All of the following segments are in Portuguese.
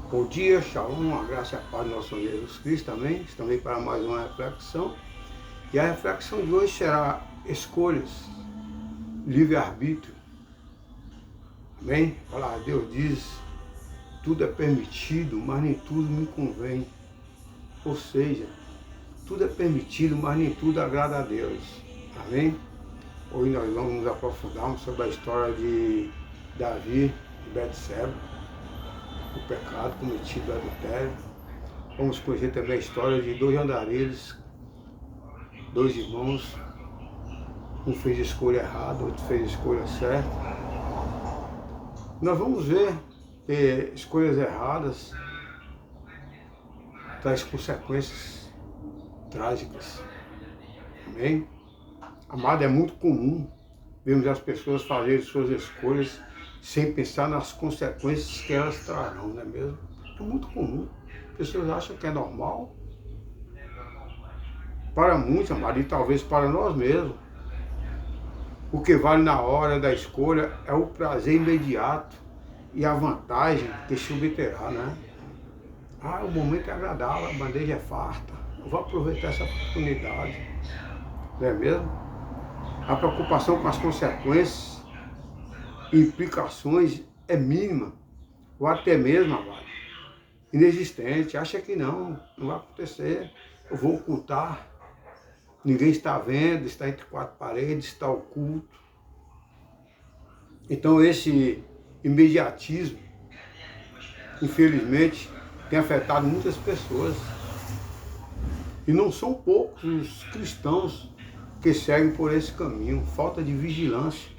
Bom dia, shalom, a graça e a paz do nosso Senhor Jesus Cristo, amém? Estamos aí para mais uma reflexão. E a reflexão de hoje será escolhas, livre-arbítrio, amém? A palavra de Deus diz, tudo é permitido, mas nem tudo me convém. Ou seja, tudo é permitido, mas nem tudo agrada a Deus, amém? Hoje nós vamos nos aprofundarmos sobre a história de Davi e Betseba, o pecado cometido, o adultério. Vamos conhecer também a história de dois andarilhos, dois irmãos, um fez a escolha errada, outro fez a escolha certa. Nós vamos ver que escolhas erradas traz consequências trágicas. Amém? Amado, é muito comum vermos as pessoas fazerem suas escolhas sem pensar nas consequências que elas trarão, não é mesmo? É muito comum. As pessoas acham que é normal. Para muitos, amado, e talvez para nós mesmos, o que vale na hora da escolha é o prazer imediato e a vantagem que se obterá, né? Ah, o momento é agradável, a bandeja é farta, eu vou aproveitar essa oportunidade, não é mesmo? A preocupação com as consequências e implicações é mínima, ou até mesmo, amado, inexistente. Acha que não vai acontecer, eu vou ocultar, ninguém está vendo, está entre quatro paredes, está oculto. Então esse imediatismo, infelizmente, tem afetado muitas pessoas. E não são poucos os cristãos que seguem por esse caminho, falta de vigilância.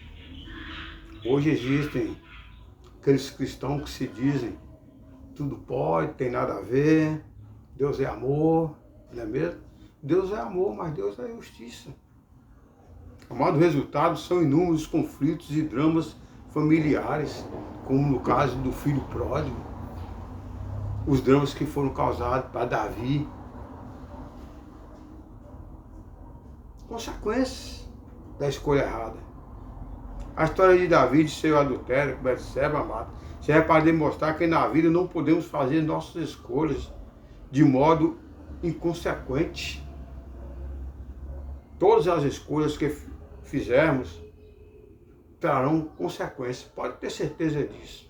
Hoje existem aqueles cristãos que se dizem tudo pode, tem nada a ver, Deus é amor, não é mesmo? Deus é amor, mas Deus é justiça. Amado, resultados são inúmeros conflitos e dramas familiares, como no caso do filho pródigo, os dramas que foram causados para Davi, consequências da escolha errada. A história de Davi de seu adultério com Betseba, amado, serve para demonstrar que na vida não podemos fazer nossas escolhas de modo inconsequente. Todas as escolhas que fizermos trarão consequências, pode ter certeza disso,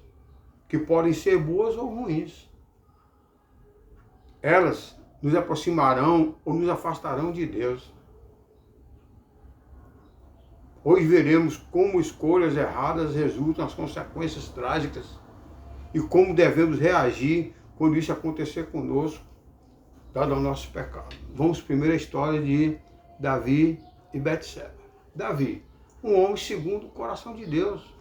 que podem ser boas ou ruins. Elas nos aproximarão ou nos afastarão de Deus. Hoje veremos como escolhas erradas resultam nas consequências trágicas e como devemos reagir quando isso acontecer conosco, dado o nosso pecado. Vamos primeiro à história de Davi e Betseba. Davi, um homem segundo o coração de Deus.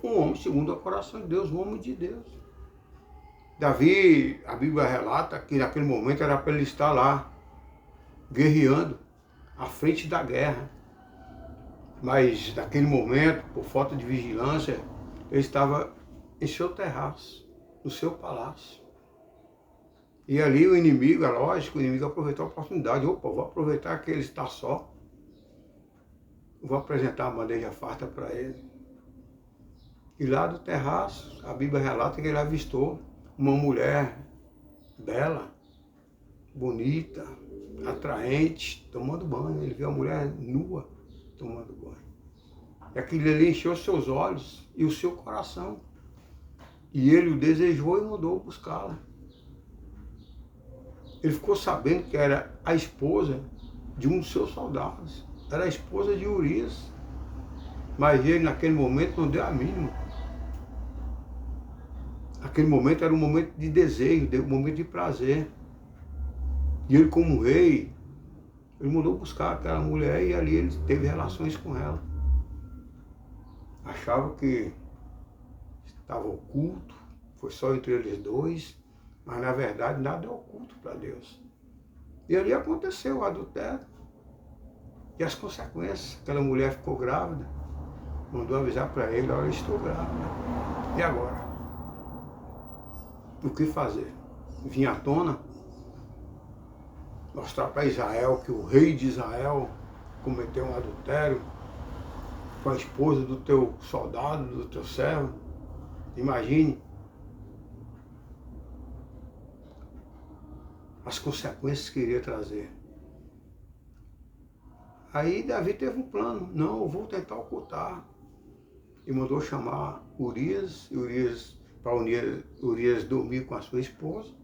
Um homem segundo o coração de Deus, um homem de Deus. Davi, a Bíblia relata que naquele momento era para ele estar lá, guerreando, à frente da guerra. Mas naquele momento, por falta de vigilância, ele estava em seu terraço, no seu palácio. E ali o inimigo, é lógico, o inimigo aproveitou a oportunidade. Opa, vou aproveitar que ele está só. Vou apresentar a bandeja farta para ele. E lá do terraço, a Bíblia relata que ele avistou uma mulher bela, bonita, atraente, tomando banho. Ele viu a mulher nua tomando banho. E aquilo ali encheu seus olhos e o seu coração. E ele o desejou e mandou buscá-la. Ele ficou sabendo que era a esposa de um dos seus soldados. Era a esposa de Urias. Mas ele, naquele momento, não deu a mínima. Aquele momento era um momento de desejo, um momento de prazer. E ele, como rei, ele mandou buscar aquela mulher e ali ele teve relações com ela. Achava que estava oculto, foi só entre eles dois, mas na verdade nada é oculto para Deus. E ali aconteceu o adultério. E as consequências, aquela mulher ficou grávida, mandou avisar para ele, olha, eu estou grávida. E agora? O que fazer? Vinha à tona, mostrar para Israel que o rei de Israel cometeu um adultério com a esposa do teu soldado, do teu servo. Imagine as consequências que iria trazer. Aí Davi teve um plano, não, eu vou tentar ocultar. E mandou chamar Urias, para Urias dormir com a sua esposa.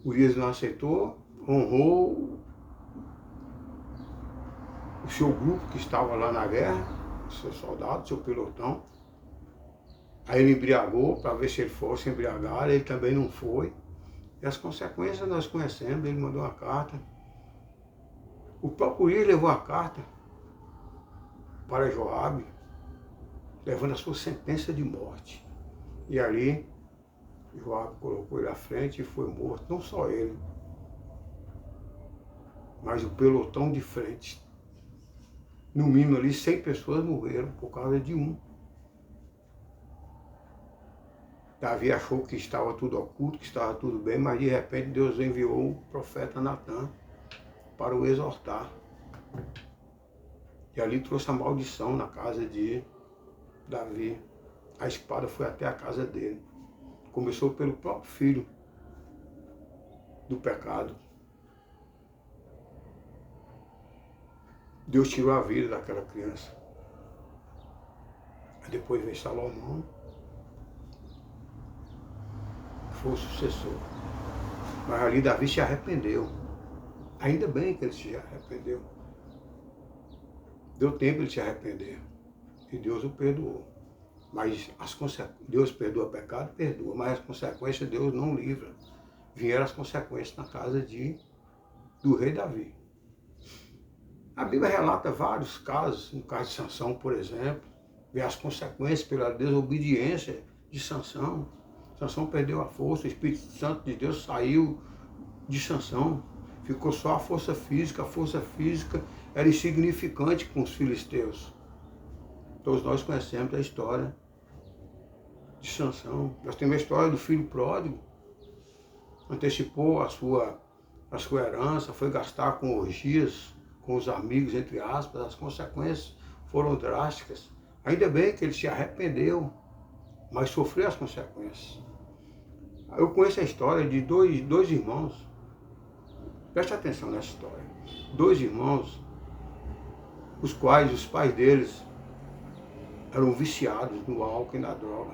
Urias não aceitou, honrou o seu grupo que estava lá na guerra, o seu soldado, o seu pelotão. Aí ele embriagou para ver se ele fosse embriagar, ele também não foi. E as consequências nós conhecemos, ele mandou uma carta. O próprio Urias levou a carta para Joabe, levando a sua sentença de morte. E ali, Joabe colocou ele à frente e foi morto. Não só ele, mas o pelotão de frente. No mínimo ali 100 pessoas morreram por causa de um. Davi achou que estava tudo oculto, que estava tudo bem, mas de repente Deus enviou o profeta Natan para o exortar. E ali trouxe a maldição na casa de Davi. A espada foi até a casa dele. Começou pelo próprio filho do pecado. Deus tirou a vida daquela criança. Aí depois veio Salomão, que foi o sucessor. Mas ali Davi se arrependeu. Ainda bem que ele se arrependeu. Deu tempo ele se arrepender. E Deus o perdoou. Mas Deus perdoa pecado, perdoa. Mas as consequências Deus não livra. Vieram as consequências na casa do rei Davi. A Bíblia relata vários casos, no caso de Sansão, por exemplo, vê as consequências pela desobediência de Sansão. Sansão perdeu a força, o Espírito Santo de Deus saiu de Sansão. Ficou só a força física era insignificante com os filisteus. Todos nós conhecemos a história de Sansão. Nós temos a história do filho pródigo. Antecipou a sua herança, foi gastar com orgias, com os amigos, entre aspas. As consequências foram drásticas. Ainda bem que ele se arrependeu, mas sofreu as consequências. Eu conheço a história de dois irmãos. Preste atenção nessa história. 2 irmãos, os quais os pais deles eram viciados no álcool e na droga.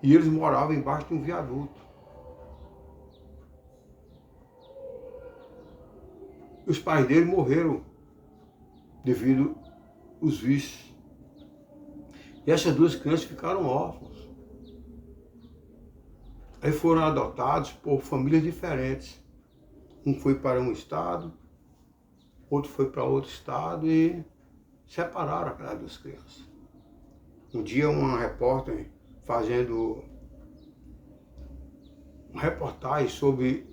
E eles moravam embaixo de um viaduto. Os pais deles morreram devido aos vícios. E essas 2 crianças ficaram órfãos. Aí foram adotados por famílias diferentes. Um foi para um estado, outro foi para outro estado e separaram aquelas 2 crianças. Um dia uma repórter fazendo uma reportagem sobre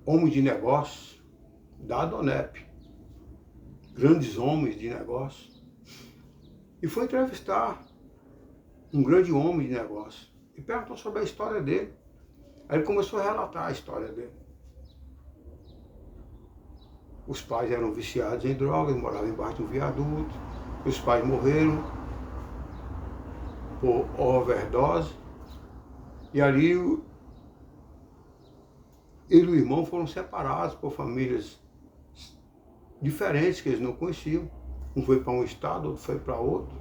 homens de negócios da Adonep, grandes homens de negócio, e foi entrevistar um grande homem de negócio e perguntou sobre a história dele. Aí ele começou a relatar a história dele. Os pais eram viciados em drogas, moravam embaixo de um viaduto, os pais morreram por overdose, e ali ele e o irmão foram separados por famílias diferentes que eles não conheciam. Um foi para um estado, outro foi para outro.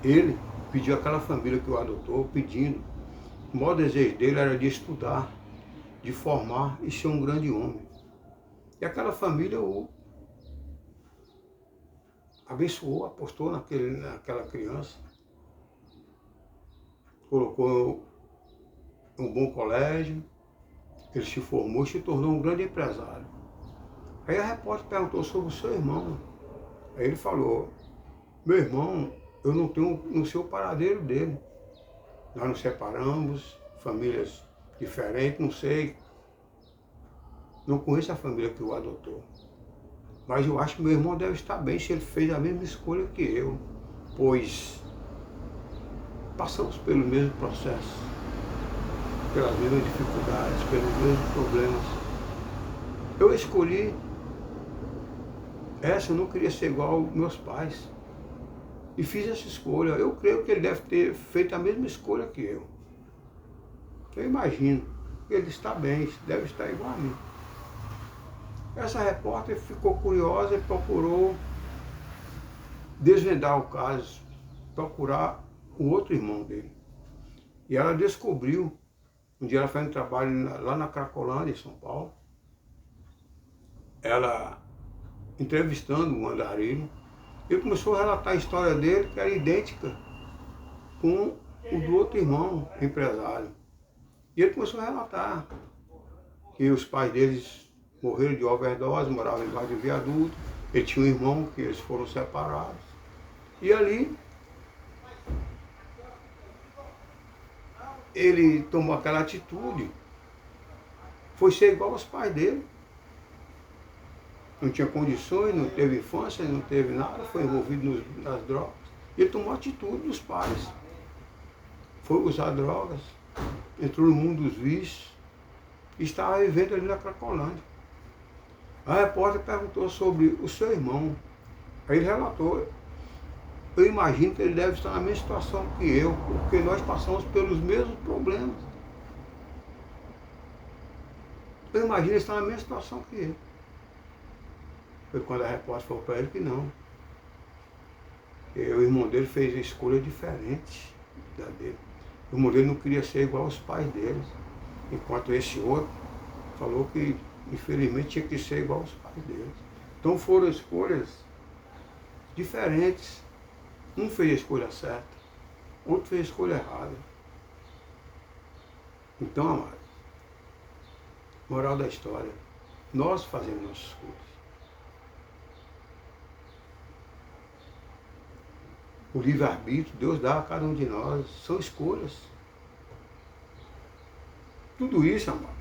Ele pediu àquela família que o adotou, pedindo. O maior desejo dele era de estudar, de formar e ser um grande homem. E aquela família o abençoou, apostou naquela criança, colocou em um bom colégio, ele se formou e se tornou um grande empresário. Aí a repórter perguntou sobre o seu irmão. Aí ele falou: meu irmão, eu não sei o paradeiro dele. Nós nos separamos, famílias diferentes, não sei. Não conheço a família que o adotou. Mas eu acho que meu irmão deve estar bem se ele fez a mesma escolha que eu, pois passamos pelo mesmo processo, pelas mesmas dificuldades, pelos mesmos problemas. Eu escolhi essa, eu não queria ser igual aos meus pais. E fiz essa escolha. Eu creio que ele deve ter feito a mesma escolha que eu. Eu imagino ele está bem, deve estar igual a mim. Essa repórter ficou curiosa e procurou desvendar o caso, procurar o outro irmão dele. E ela descobriu, um dia ela fez um trabalho lá na Cracolândia, em São Paulo, ela entrevistando o andarilho, ele começou a relatar a história dele, que era idêntica com o do outro irmão, empresário. E ele começou a relatar que os pais deles morreram de overdose, moravam embaixo de viaduto, ele tinha um irmão que eles foram separados. E ali ele tomou aquela atitude, foi ser igual aos pais dele. Não tinha condições, não teve infância, não teve nada, foi envolvido nas drogas. E ele tomou a atitude dos pais. Foi usar drogas, entrou no mundo dos vícios e estava vivendo ali na Cracolândia. A repórter perguntou sobre o seu irmão. Aí ele relatou: eu imagino que ele deve estar na mesma situação que eu, porque nós passamos pelos mesmos problemas. Eu imagino que ele está na mesma situação que eu. Foi quando a repórter falou para ele que não. O irmão dele fez escolha diferente da dele. O irmão dele não queria ser igual aos pais dele, enquanto esse outro falou que, infelizmente, tinha que ser igual aos pais dele. Então foram escolhas diferentes. Um fez a escolha certa, outro fez a escolha errada. Então, amado, moral da história, nós fazemos nossas escolhas. O livre-arbítrio, Deus dá a cada um de nós, são escolhas. Tudo isso, amado,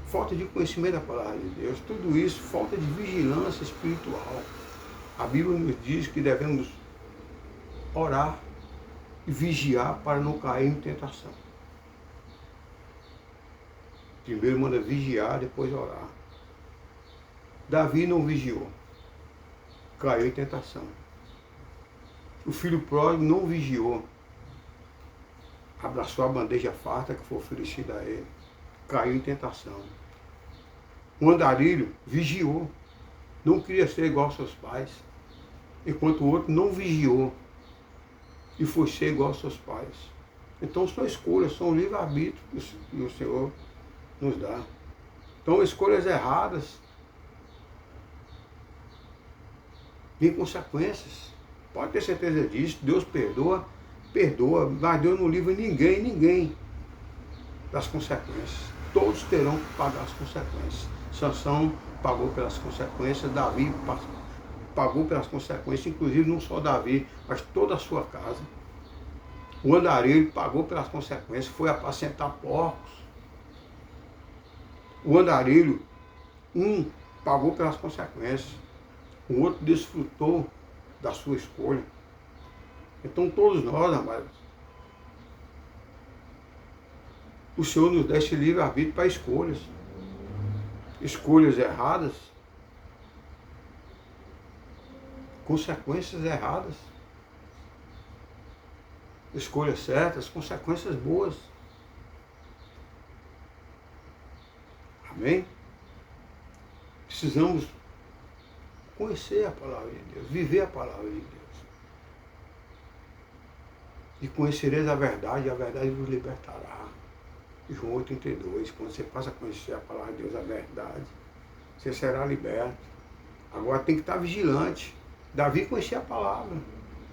falta de conhecimento da palavra de Deus, tudo isso, falta de vigilância espiritual. A Bíblia nos diz que devemos orar e vigiar para não cair em tentação. Primeiro manda vigiar, depois orar. Davi não vigiou, caiu em tentação. O filho pródigo não vigiou, abraçou a bandeja farta que foi oferecida a ele, caiu em tentação. O andarilho vigiou, não queria ser igual aos seus pais, enquanto o outro não vigiou e foi ser igual aos seus pais. Então são escolhas, são livre-arbítrio que o Senhor nos dá. Então escolhas erradas têm consequências. Pode ter certeza disso. Deus perdoa, mas Deus não livra ninguém das consequências. Todos terão que pagar as consequências. Sansão pagou pelas consequências, Davi pagou pelas consequências, inclusive não só Davi, mas toda a sua casa. O andarilho pagou pelas consequências, foi apacentar porcos. O andarilho, um pagou pelas consequências, o outro desfrutou da sua escolha. Então todos nós, amados, o Senhor nos dá esse livre-arbítrio para escolhas. Escolhas erradas, consequências erradas. Escolhas certas, consequências boas. Amém? Precisamos conhecer a palavra de Deus, viver a palavra de Deus. E conhecereis a verdade vos libertará. João 8,32, quando você passa a conhecer a palavra de Deus, a verdade, você será liberto. Agora tem que estar vigilante. Davi conhecia a palavra,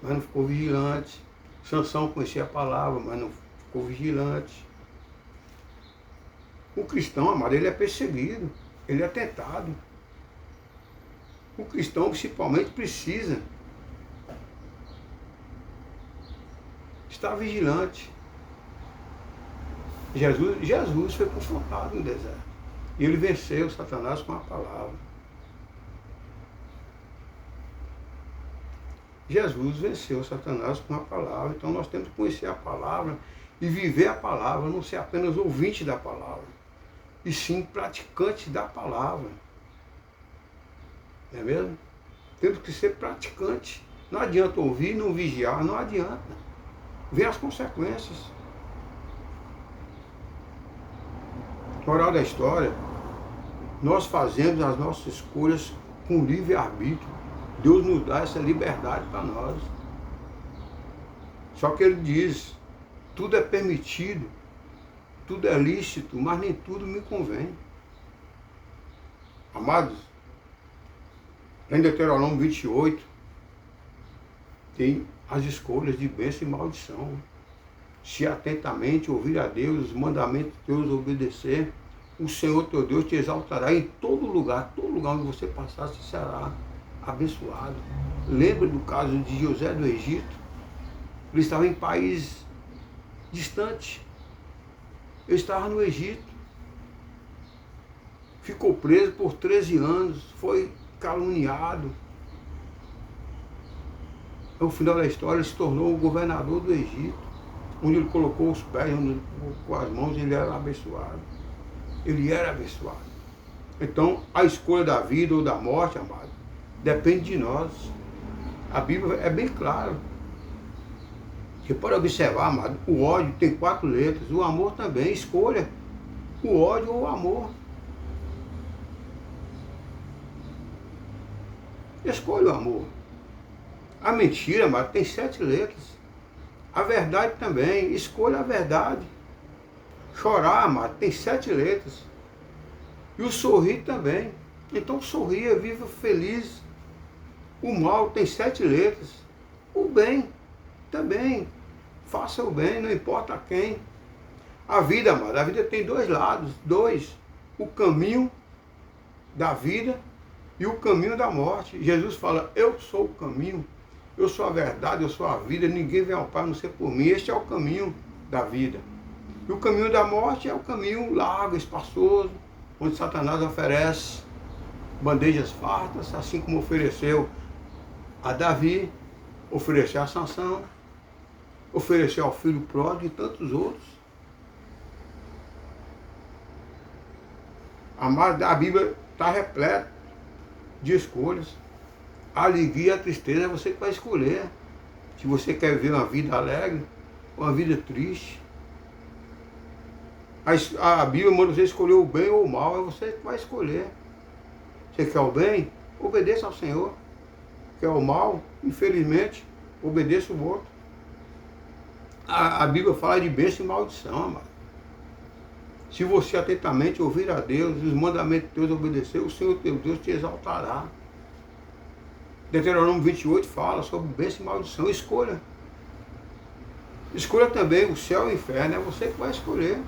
mas não ficou vigilante. Sansão conhecia a palavra, mas não ficou vigilante. O cristão, amado, ele é perseguido, ele é tentado. O cristão, principalmente, precisa estar vigilante. Jesus foi confrontado no deserto. E ele venceu Satanás com a palavra. Jesus venceu Satanás com a palavra. Então nós temos que conhecer a palavra e viver a palavra, não ser apenas ouvinte da palavra, e sim praticante da palavra. Não é mesmo? Temos que ser praticante. Não adianta ouvir, não vigiar, não adianta. Vem as consequências. Moral da história, nós fazemos as nossas escolhas com livre-arbítrio. Deus nos dá essa liberdade para nós. Só que ele diz, tudo é permitido, tudo é lícito, mas nem tudo me convém. Amados, em Deuteronômio 28, tem as escolhas de bênção e maldição. Se atentamente ouvir a Deus, os mandamentos de Deus obedecer, o Senhor teu Deus te exaltará em todo lugar onde você passar, você será abençoado. Lembra do caso de José do Egito? Ele estava em país distante. Ele estava no Egito. Ficou preso por 13 anos, foi caluniado. No final da história, ele se tornou o governador do Egito, onde ele colocou os pés, onde ele colocou as mãos, ele era abençoado. Ele era abençoado. Então, a escolha da vida ou da morte, amado, depende de nós. A Bíblia é bem clara. Você pode observar, amado, o ódio tem 4 letras, o amor também. Escolha o ódio ou o amor. Escolha o amor. A mentira, amado, tem 7 letras. A verdade também. Escolha a verdade. Chorar, amado, tem 7 letras. E o sorrir também. Então sorria, viva feliz. O mal tem 7 letras. O bem também. Faça o bem, não importa a quem. A vida, amado, a vida tem 2 lados. 2. O caminho da vida e o caminho da morte. Jesus fala, eu sou o caminho, eu sou a verdade, eu sou a vida, ninguém vem ao Pai a não ser por mim. Este é o caminho da vida. E o caminho da morte é o caminho largo, espaçoso, onde Satanás oferece bandejas fartas, assim como ofereceu a Davi, ofereceu a Sansão, ofereceu ao filho pródigo e tantos outros. Amado, a Bíblia está repleta de escolhas. A alegria e a tristeza é você que vai escolher. Se você quer viver uma vida alegre ou uma vida triste. A Bíblia manda você escolher o bem ou o mal, é você que vai escolher. Você quer o bem? Obedeça ao Senhor. Quer o mal? Infelizmente, obedeça o outro. A Bíblia fala de bênção e maldição, amado. Se você atentamente ouvir a Deus, os mandamentos de Deus obedecer, o Senhor teu Deus te exaltará. Deuteronômio 28 fala sobre bênção e maldição. Escolha. Escolha também o céu e o inferno. É você que vai escolher.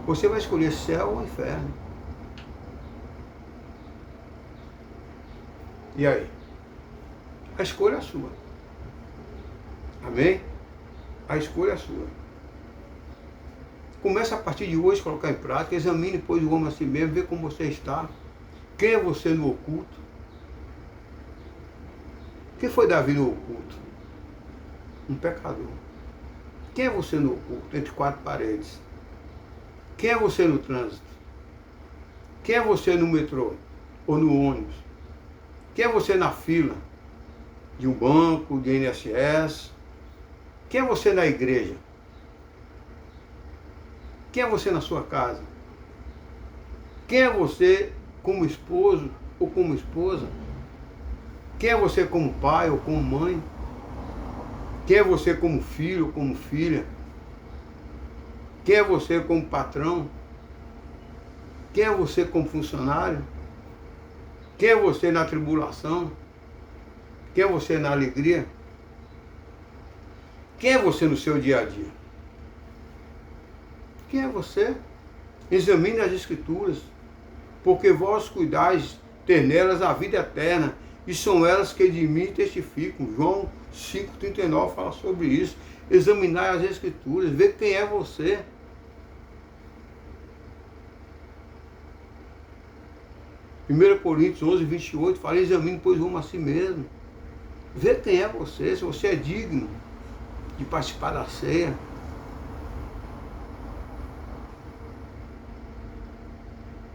Você vai escolher céu ou inferno. E aí? A escolha é sua. Amém? A escolha é sua. Comece a partir de hoje a colocar em prática. Examine, pois, o homem a si mesmo, vê como você está. Quem é você no oculto? Quem foi Davi no oculto? Um pecador. Quem é você no oculto, entre 4 paredes? Quem é você no trânsito? Quem é você no metrô ou no ônibus? Quem é você na fila de um banco, de INSS? Quem é você na igreja? Quem é você na sua casa? Quem é você como esposo ou como esposa? Quem é você como pai ou como mãe? Quem é você como filho ou como filha? Quem é você como patrão? Quem é você como funcionário? Quem é você na tribulação? Quem é você na alegria? Quem é você no seu dia a dia? Quem é você? Examine as Escrituras, porque vós cuidais ter nelas a vida eterna, e são elas que de mim testificam. João 5,39 fala sobre isso. Examinar as Escrituras, ver quem é você. Primeira Coríntios 11:28 fala, examine, pois, o homem a si mesmo. Vê quem é você, se você é digno de participar da ceia.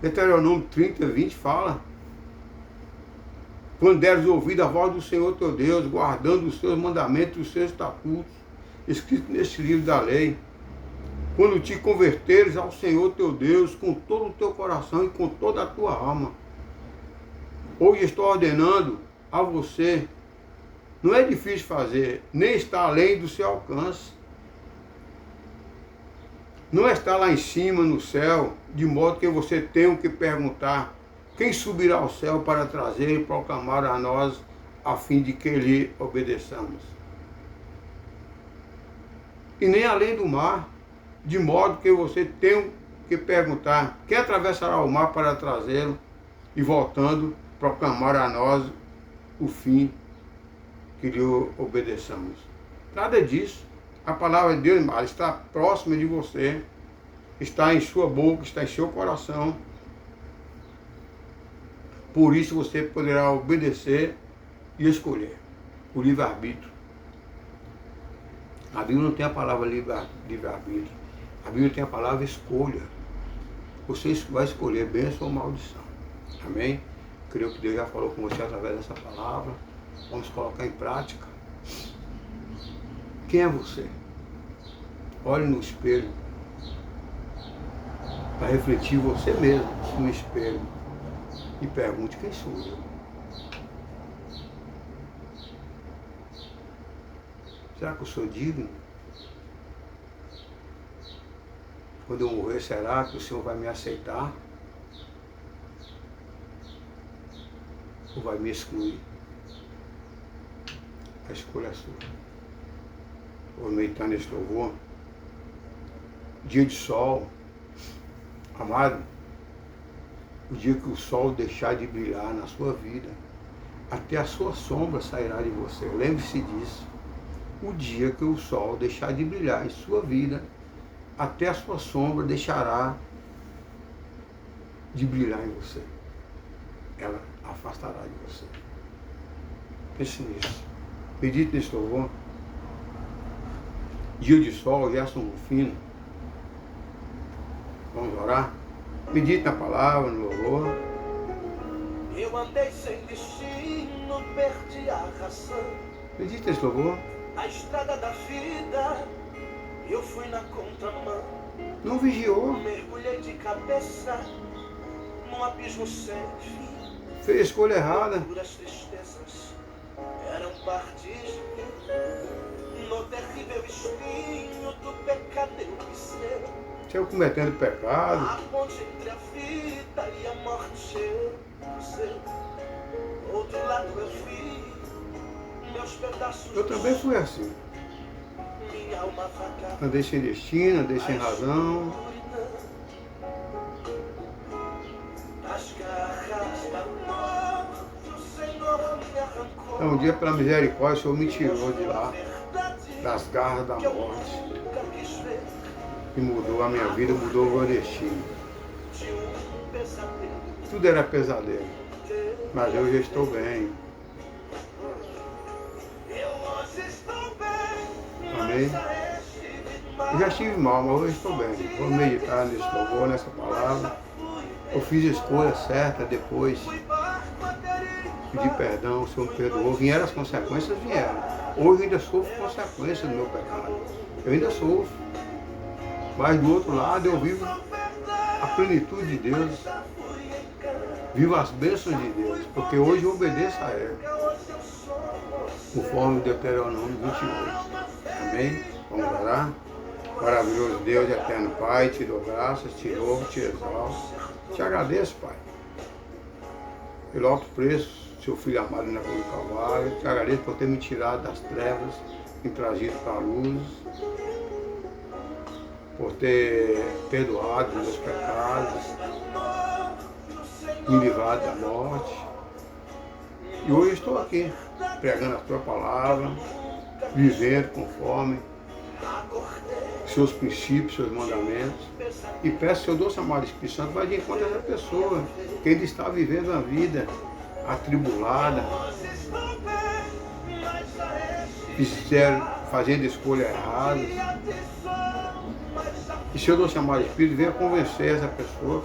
Deuteronômio 30:20 fala, quando deres ouvido a voz do Senhor teu Deus, guardando os seus mandamentos e os seus estatutos, escritos neste livro da lei, quando te converteres ao Senhor teu Deus com todo o teu coração e com toda a tua alma. Hoje estou ordenando a você, não é difícil fazer, nem está além do seu alcance. Não está lá em cima no céu, de modo que você tenha que perguntar quem subirá ao céu para trazer e proclamar a nós, a fim de que lhe obedeçamos. E nem além do mar, de modo que você tenha que perguntar quem atravessará o mar para trazê-lo e voltando proclamar a nós o fim que lhe obedeçamos. Nada disso. A palavra de Deus, irmão, está próxima de você, está em sua boca, está em seu coração. Por isso você poderá obedecer e escolher o livre-arbítrio. A Bíblia não tem a palavra livre-arbítrio. A Bíblia tem a palavra escolha. Você vai escolher bênção ou maldição. Amém? Creio que Deus já falou com você através dessa palavra. Vamos colocar em prática. Quem é você? Olhe no espelho. Para refletir você mesmo no espelho. E pergunte: quem sou eu? Será que eu sou digno? Quando eu morrer, será que o Senhor vai me aceitar? Ou vai me excluir? A escolha é sua. Aproveitando esse louvor, dia de sol, amado, o dia que o sol deixar de brilhar na sua vida, até a sua sombra sairá de você. Lembre-se disso. O dia que o sol deixar de brilhar em sua vida, até a sua sombra deixará de brilhar em você. Ela afastará de você. Pense nisso. Medite nesse louvor. Dia de sol, Gerson Rufino. Vamos orar? Medite na palavra, no louvor. Eu andei sem destino, perdi a razão. Medite nesse louvor. A estrada da vida, eu fui na contramão. Não vigiou. Mergulhei de cabeça num abismo sem fim. Fez a escolha errada. Duras tristezas eram partes de mim. No terrível espinho do pecado eu pisei. Saiu cometendo pecado. A ponte entre a vida e a morte eu pisei. Outro lado eu vi meus pedaços. Eu também fui assim. Minha alma vaga. Andei sem destino, andei sem razão. As garras da morte, o Senhor me arrancou. Então, um dia, pela misericórdia, o Senhor me tirou de lá, das garras da morte. E mudou a minha vida, mudou o meu destino. Tudo era pesadelo. Mas eu já estou bem. Amém? Eu já estive mal, mas hoje estou bem. Vou meditar nesse louvor, nessa palavra. Eu fiz a escolha certa depois. Pedi perdão, o Senhor me perdoou. Vieram as consequências, vieram. Hoje eu ainda sofro consequências do meu pecado. Eu ainda sofro. Mas do outro lado eu vivo a plenitude de Deus. Vivo as bênçãos de Deus. Porque hoje eu obedeço a Ele. Conforme o Deuteronômio 28. Amém? Vamos orar? Maravilhoso Deus, eterno Pai, te dou graças, te louvo, te exalto. Te agradeço, Pai, pelo alto preço, seu Filho amado na cruz do Calvário. Te agradeço por ter me tirado das trevas, me trazido para a luz, por ter perdoado meus pecados, me livrado da morte. E hoje estou aqui, pregando a tua palavra, vivendo conforme seus princípios, seus mandamentos. E peço, seu doce amado Espírito Santo, vai de encontro a essa pessoa que ainda está vivendo a vida atribulada, fazendo escolhas erradas. E seu doce amado Espírito venha convencer essa pessoa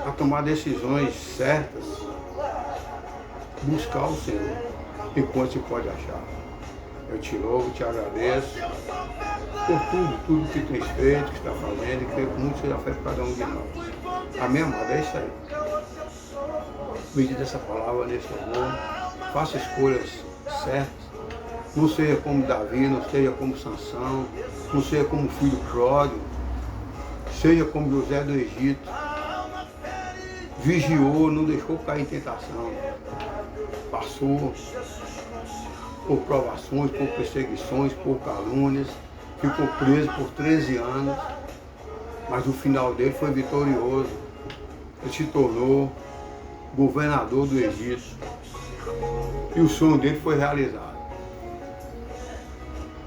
a tomar decisões certas, buscar o Senhor enquanto se pode achar. Eu te louvo, te agradeço. por tudo que tem feito, que está fazendo, e creio que muito seja feito para cada um de nós. Amém, amado? É isso aí. Medite essa palavra nesse amor, faça escolhas certas, não seja como Davi, não seja como Sansão, não seja como o filho pródigo, seja como José do Egito, vigiou, não deixou cair em tentação, passou por provações, por perseguições, por calúnias, ficou preso por 13 anos, mas o final dele foi vitorioso. Ele se tornou governador do Egito e o sonho dele foi realizado.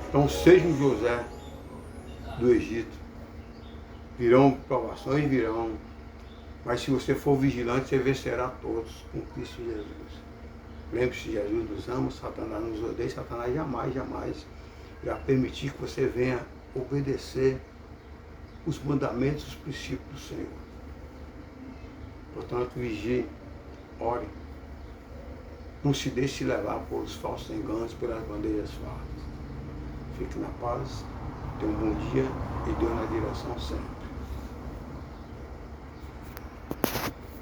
Então seja um José do Egito. Virão provações, virão, mas se você for vigilante, você vencerá todos com Cristo Jesus. Lembre-se, Jesus nos ama, Satanás nos odeia, Satanás jamais irá permitir que você venha obedecer os mandamentos, os princípios do Senhor. Portanto, vigie, ore. Não se deixe levar por os falsos enganos, pelas bandeiras falsas. Fique na paz, tenha um bom dia e Deus na direção sempre.